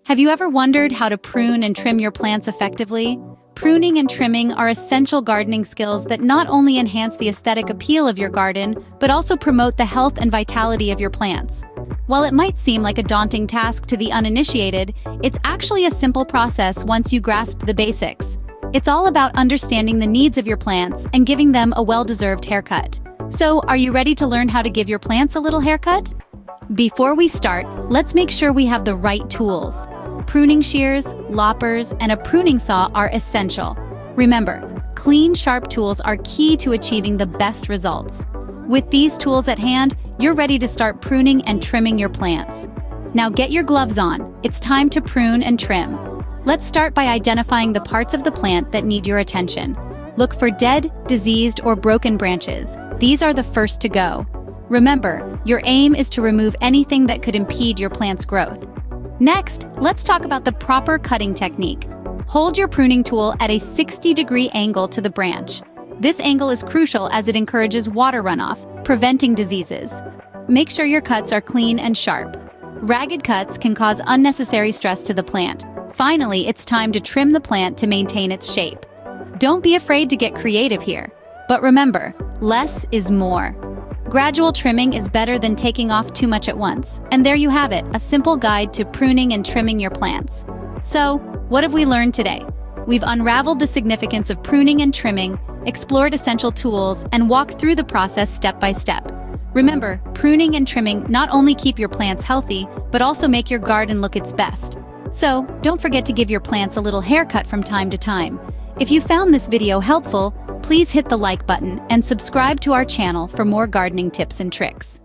Have you ever wondered how to prune and trim your plants effectively? Pruning and trimming are essential gardening skills that not only enhance the aesthetic appeal of your garden, but also promote the health and vitality of your plants. While it might seem like a daunting task to the uninitiated, it's actually a simple process once you grasp the basics. It's all about understanding the needs of your plants and giving them a well-deserved haircut. So, are you ready to learn how to give your plants a little haircut? Before we start, let's make sure we have the right tools. Pruning shears, loppers, and a pruning saw are essential. Remember, clean, sharp tools are key to achieving the best results. With these tools at hand, you're ready to start pruning and trimming your plants. Now get your gloves on. It's time to prune and trim. Let's start by identifying the parts of the plant that need your attention. Look for dead, diseased, or broken branches. These are the first to go. Remember, your aim is to remove anything that could impede your plant's growth. Next, let's talk about the proper cutting technique. Hold your pruning tool at a 60-degree angle to the branch. This angle is crucial as it encourages water runoff, preventing diseases. Make sure your cuts are clean and sharp. Ragged cuts can cause unnecessary stress to the plant. Finally, it's time to trim the plant to maintain its shape. Don't be afraid to get creative here. But remember, less is more. Gradual trimming is better than taking off too much at once. And there you have it, a simple guide to pruning and trimming your plants. So, what have we learned today? We've unraveled the significance of pruning and trimming, explored essential tools, and walked through the process step by step. Remember, pruning and trimming not only keep your plants healthy, but also make your garden look its best. So, don't forget to give your plants a little haircut from time to time. If you found this video helpful, please hit the like button and subscribe to our channel for more gardening tips and tricks.